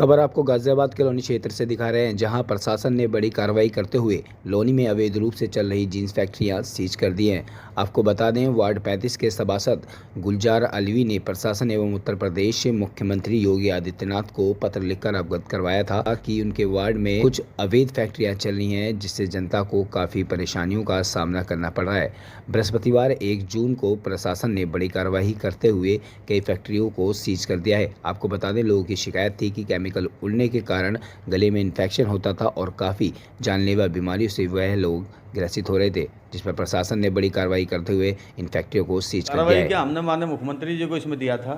खबर आपको गाजियाबाद के लोनी क्षेत्र से दिखा रहे हैं, जहां प्रशासन ने बड़ी कार्रवाई करते हुए लोनी में अवैध रूप से चल रही जींस फैक्ट्रियां सीज कर दी हैं। आपको बता दें, वार्ड 35 के सभासद गुलजार अलवी ने प्रशासन एवं उत्तर प्रदेश मुख्यमंत्री योगी आदित्यनाथ को पत्र लिखकर अवगत करवाया था कि उनके वार्ड में कुछ अवैध फैक्ट्रियां चल रही हैं, जिससे जनता को काफ़ी परेशानियों का सामना करना पड़ रहा है। बृहस्पतिवार 1 जून को प्रशासन ने बड़ी कार्रवाई करते हुए कई फैक्ट्रियों को सीज कर दिया है। आपको बता दें, लोगों की शिकायत थी कि केमिकल उड़ने के कारण गले में इन्फेक्शन होता था और काफ़ी जानलेवा बीमारियों से वह लोग ग्रसित हो रहे थे, जिस पर प्रशासन ने बड़ी कार्रवाई करते हुए इन फैक्ट्रियों को सीज कर दिया है। क्या हमने माननीय मुख्यमंत्री जी को इसमें दिया था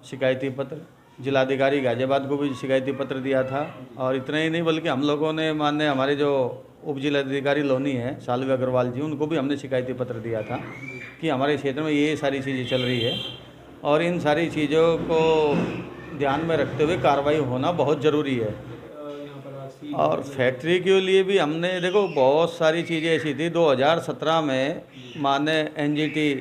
शिकायती पत्र, जिलाधिकारी गाजियाबाद को भी शिकायती पत्र दिया था, और इतना ही नहीं बल्कि हम लोगों ने माननीय हमारे जो उप जिलाधिकारी लोनी है शाल्वी अग्रवाल जी, उनको भी हमने शिकायती पत्र दिया था कि हमारे क्षेत्र में ये सारी चीज़ें चल रही है और इन सारी चीज़ों को ध्यान में रखते हुए कार्रवाई होना बहुत ज़रूरी है। और फैक्ट्री के लिए भी हमने देखो बहुत सारी चीज़ें ऐसी थी। 2017 में माननीय एनजीटी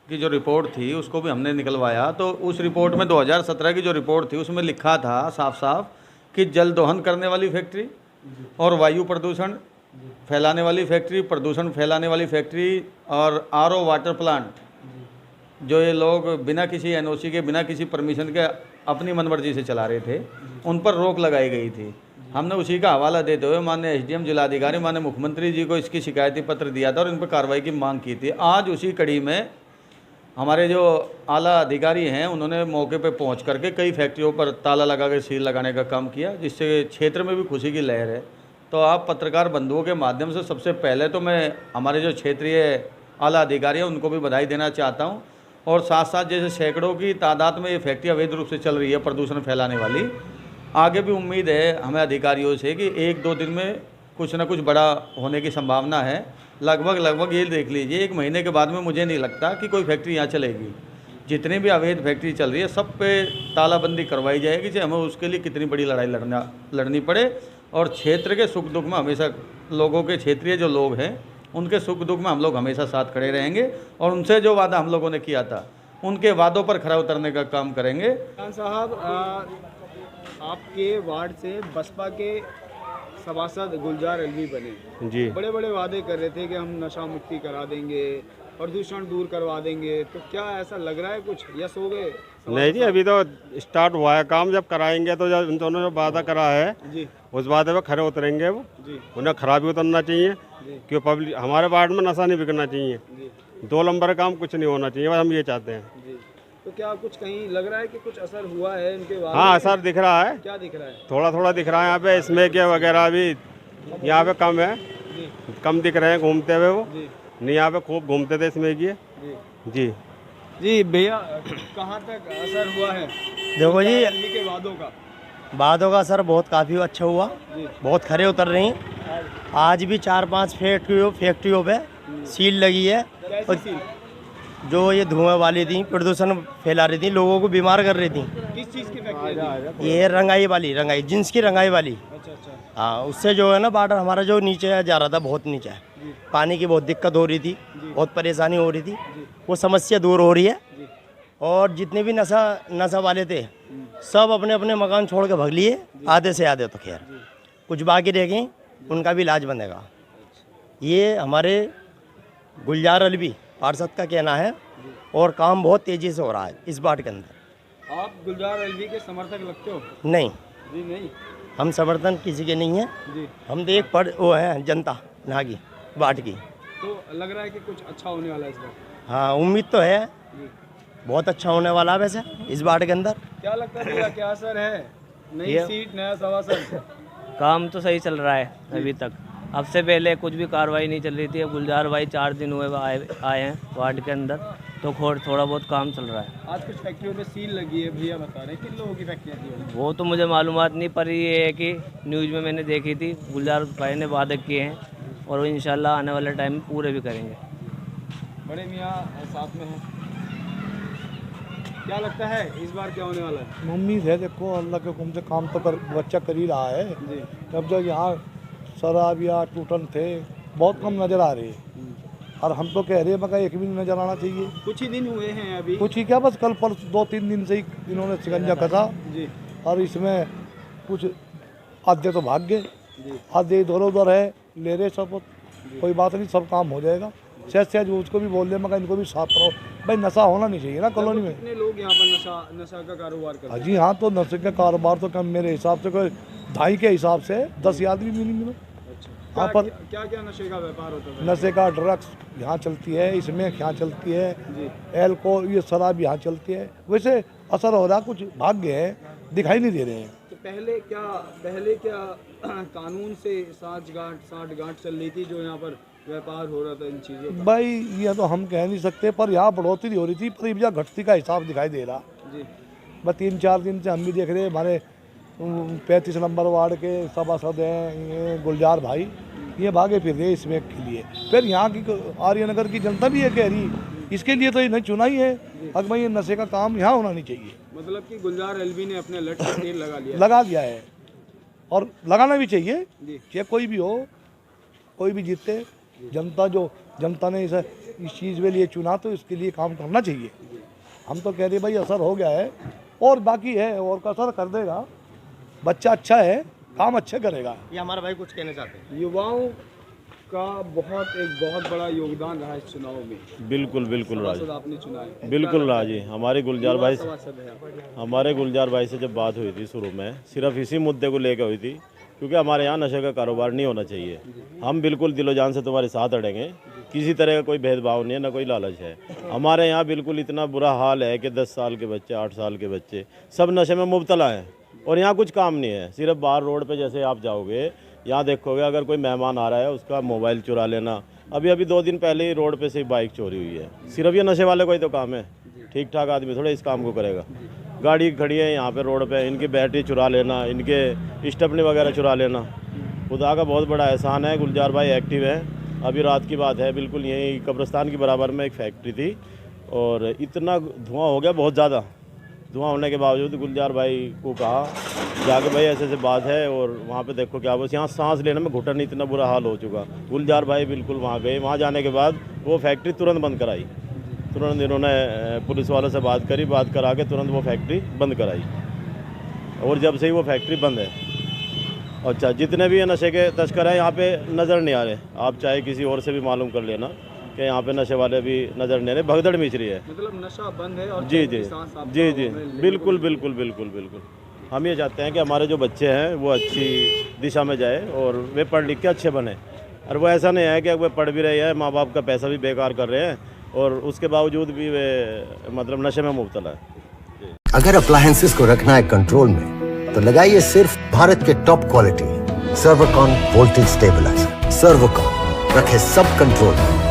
की जो रिपोर्ट थी उसको भी हमने निकलवाया, तो उस रिपोर्ट में 2017 की जो रिपोर्ट थी उसमें लिखा था साफ साफ कि जल दोहन करने वाली फैक्ट्री और वायु प्रदूषण फैलाने वाली फैक्ट्री, प्रदूषण फैलाने वाली फैक्ट्री और आरओ वाटर प्लांट जो ये लोग बिना किसी एनओसी के, बिना किसी परमिशन के अपनी मनमर्जी से चला रहे थे, उन पर रोक लगाई गई थी। हमने उसी का हवाला देते हुए माननीय एसडीएम जिलाधिकारी माननीय मुख्यमंत्री जी को इसकी शिकायती पत्र दिया था और इन पर कार्रवाई की मांग की थी। आज उसी कड़ी में हमारे जो आला अधिकारी हैं उन्होंने मौके पर पहुंच करके कई फैक्ट्रियों पर ताला लगा के सील लगाने का काम किया, जिससे क्षेत्र में भी खुशी की लहर है। तो आप पत्रकार बंधुओं के माध्यम से सबसे पहले तो मैं हमारे जो क्षेत्रीय आला अधिकारी हैं उनको भी बधाई देना चाहता हूँ, और साथ साथ जैसे सैकड़ों की तादाद में ये फैक्ट्री अवैध रूप से चल रही है प्रदूषण फैलाने वाली, आगे भी उम्मीद है हमें अधिकारियों से कि 1-2 दिन में कुछ ना कुछ बड़ा होने की संभावना है। लगभग ये देख लीजिए 1 महीने के बाद में मुझे नहीं लगता कि कोई फैक्ट्री यहाँ चलेगी। जितनी भी अवैध फैक्ट्री चल रही है सब पे तालाबंदी करवाई जाएगी, चाहे हमें उसके लिए कितनी बड़ी लड़ाई लड़नी पड़े। और क्षेत्र के सुख दुख में हमेशा लोगों के, क्षेत्रीय जो लोग हैं उनके सुख दुख में हम लोग हमेशा साथ खड़े रहेंगे और उनसे जो वादा हम लोगों ने किया था उनके वादों पर खरा उतरने का काम करेंगे। खान साहब, आपके वार्ड से बसपा के सभासद गुलजार अलवी बने जी, बड़े बड़े वादे कर रहे थे कि हम नशा मुक्ति करा देंगे, प्रदूषण दूर करवा देंगे, तो क्या ऐसा लग रहा है कुछ यस हो गए? नहीं जी, अभी तो स्टार्ट हुआ है काम। जब कराएंगे तो जब उन दोनों ने वादा करा है जी, उस वादे पे खरे उतरेंगे वो जी। उन्हें खराब भी उतरना चाहिए क्यों पब्लिक, हमारे वार्ड में नशा नहीं बिकना चाहिए जी। 2 नंबर काम कुछ नहीं होना चाहिए, बस हम ये चाहते हैं जी। तो क्या कुछ कहीं लग रहा है कि कुछ असर हुआ है इनके वादे? हाँ, असर दिख रहा है। क्या दिख रहा है? थोड़ा थोड़ा दिख रहा है। यहाँ पे इसमें क्या वगैरह भी यहाँ पे कम है जी। कम दिख रहे हैं घूमते हुए वो जी। नहीं, यहाँ पे खूब घूमते थे इसमें की जी जी। भैया, कहाँ तक असर हुआ है देखो जी, अलवी के वादों का असर बहुत काफ़ी अच्छा हुआ, बहुत खरे उतर रही हैं। आज भी 4-5 फैक्ट्रियों पे सील लगी है। कैसी सील? जो ये धुआं वाली थी, प्रदूषण फैला रही थी, लोगों को बीमार कर रही थी। किस चीज़ की फैक्ट्री? ये रंगाई जिन्स की रंगाई वाली। अच्छा। हाँ, उससे जो है ना वाटर हमारा जो नीचे जा रहा था, बहुत नीचे है, पानी की बहुत दिक्कत हो रही थी, बहुत परेशानी हो रही थी। वो समस्या दूर हो रही है और जितने भी नशा वाले थे सब अपने अपने मकान छोड़ के भाग लिए, आधे से आधे तो खैर, कुछ बाकी रह गए, उनका भी इलाज बनेगा। ये हमारे गुलजार अलवी पार्षद का कहना है और काम बहुत तेज़ी से हो रहा है इस बात के अंदर। आप गुलजार अलवी के समर्थक लगते हो? नहीं जी, नहीं। हम समर्थन किसी के नहीं है जी। हम तो एक वो हैं जनता यहाँ की बाट की। तो लग रहा है कि कुछ अच्छा होने वाला है इस बार? हाँ, उम्मीद तो है बहुत अच्छा होने वाला है वैसे इस बार के अंदर। क्या लगता है भैया, क्या असर है? नई सीट, नया सभासद। काम तो सही चल रहा है अभी तक। अब से पहले कुछ भी कार्रवाई नहीं चल रही थी। अब गुलजार भाई 4 दिन हुए आए हैं वार्ड के अंदर, तो थोड़ा बहुत काम चल रहा है। आज कुछ फैक्ट्रियों में सील लगी है, भैया बता रहे हैं। किन लोगों की फैक्ट्रियाँ थी? वो तो मुझे मालूमात नहीं, पर ये है कि न्यूज़ में मैंने देखी थी, गुलजार भाई ने वादे किए हैं और वो इंशाल्लाह आने वाले टाइम में पूरे भी करेंगे। बड़े मियाँ साथ में हैं, क्या लगता है इस बार क्या होने वाला है? उम्मीद है, देखो अल्लाह के हुक्म से काम तो बच्चा कर ही रहा है जी। जब यहाँ शराब या टूटन थे बहुत कम नज़र आ रही है और हम तो कह रहे हैं मगर एक भी नहीं नज़र आना चाहिए। कुछ ही दिन हुए हैं अभी, कुछ ही क्या, बस कल परसों 2-3 दिन से ही इन्होंने शिकंजा कसा जी। और इसमें कुछ आधे तो भाग गए, आधे इधर उधर है, ले रहे सब, कोई बात नहीं, सब काम हो जाएगा। सहज उसको भी बोल दे, मगर इनको भी साफ करो भाई, नशा होना नहीं चाहिए ना कॉलोनी में। कितने लोग यहाँ पर नशा का कारोबार करते हैं? जी हाँ, तो नशे का कारोबार तो कम मेरे हिसाब से कोई 2.5 के हिसाब से 10 आदमी मिनिमम। अच्छा, यहाँ पर क्या क्या नशे का व्यापार होता है? नशे का ड्रग्स यहाँ चलती है, इसमें यहाँ चलती है, एल्कोहल, ये शराब यहाँ चलती है। वैसे असर हो रहा, कुछ भाग गए हैं, दिखाई नहीं दे रहे हैं। तो पहले क्या कानून से साठ-गांठ चल रही थी जो यहाँ पर व्यापार हो रहा था इन चीज़ों का? भाई ये तो हम कह नहीं सकते, पर यहाँ बढ़ोतरी हो रही थी, पर ये घटती का हिसाब दिखाई दे रहा। जी, बस 3-4 दिन से हम भी देख रहे हैं, हमारे 35 नंबर वार्ड के सभासद हैं ये गुलजार भाई, ये भागे फिर रहे इसमें के लिए। फिर यहाँ की आर्यनगर की जनता भी ये कह रही, इसके लिए तो इन्हें चुना ही है, अगर भाई ये नशे का काम यहाँ होना नहीं चाहिए। मतलब कि गुलजार एलवी ने अपने लट पर तेल लगा दिया है, और लगाना भी चाहिए, जी। चाहे कोई भी हो, कोई भी जीते, जनता ने इस चीज़ के लिए चुना, तो इसके लिए काम करना चाहिए। हम तो कह रहे भाई असर हो गया है, और बाकी है, और का असर कर देगा। बच्चा अच्छा है, काम अच्छे करेगा। ये हमारा भाई कुछ कहना चाहते हैं। युवाओं का बहुत बड़ा योगदान रहा इस चुनाव में। बिल्कुल राज, सभासद आपने चुना है। बिल्कुल राज जी। हमारे गुलजार भाई सभासद है आप। हमारे गुलजार भाई से जब बात हुई थी शुरू में, सिर्फ इसी मुद्दे को लेकर हुई थी, क्योंकि हमारे यहाँ नशे का कारोबार नहीं होना चाहिए। हम बिल्कुल दिलो जान से तुम्हारे साथ अड़ेंगे, किसी तरह का कोई भेदभाव नहीं है, ना कोई लालच है। हमारे यहाँ बिल्कुल इतना बुरा हाल है कि 10 साल के बच्चे, 8 साल के बच्चे सब नशे में मुब्तला हैं, और यहाँ कुछ काम नहीं है। सिर्फ बाहर रोड पे जैसे आप जाओगे, यहाँ देखोगे अगर कोई मेहमान आ रहा है, उसका मोबाइल चुरा लेना। अभी 2 दिन पहले ही रोड पे से बाइक चोरी हुई है। सिर्फ ये नशे वाले को ही तो काम है, ठीक ठाक आदमी थोड़ा इस काम को करेगा। गाड़ी खड़ी है यहाँ पे रोड पे, इनकी बैटरी चुरा लेना, इनके स्टेपनी वगैरह चुरा लेना। खुदा का बहुत बड़ा एहसान है, गुलजार भाई एक्टिव है। अभी रात की बात है, बिल्कुल यहीं कब्रिस्तान के बराबर में एक फैक्ट्री थी, और इतना धुआं हो गया, बहुत ज़्यादा धुआं होने के बावजूद गुलजार भाई को कहा जाके भाई ऐसे बात है, और वहाँ पे देखो क्या बस यहाँ सांस लेने में घुटन, इतना बुरा हाल हो चुका। गुलजार भाई बिल्कुल वहाँ गए, वहाँ जाने के बाद वो फैक्ट्री तुरंत बंद कराई। तुरंत इन्होंने पुलिस वालों से बात करा के तुरंत वो फैक्ट्री बंद कराई, और जब से ही वो फैक्ट्री बंद है। अच्छा, जितने भी ये नशे के तस्कर हैं यहाँ पे नज़र नहीं आ रहे। आप चाहे किसी और से भी मालूम कर लेना कि यहाँ पे नशे वाले भी नज़र नहीं आ रहे, भगदड़ मच रही है। मतलब नशा बंद है, और जी बिल्कुल। हम ये चाहते हैं कि हमारे जो बच्चे हैं वो अच्छी दिशा में जाए, और वे पढ़ लिख के अच्छे बने। और वो ऐसा नहीं है कि वे पढ़ भी रहे हैं, माँ बाप का पैसा भी बेकार कर रहे हैं, और उसके बावजूद भी वे मतलब नशे में मुब्तला है। अगर अप्लायंसेस को रखना है कंट्रोल में, तो लगाइए सिर्फ भारत के top quality Servokon voltage stabiliser. Servokon रखे सब कंट्रोल में।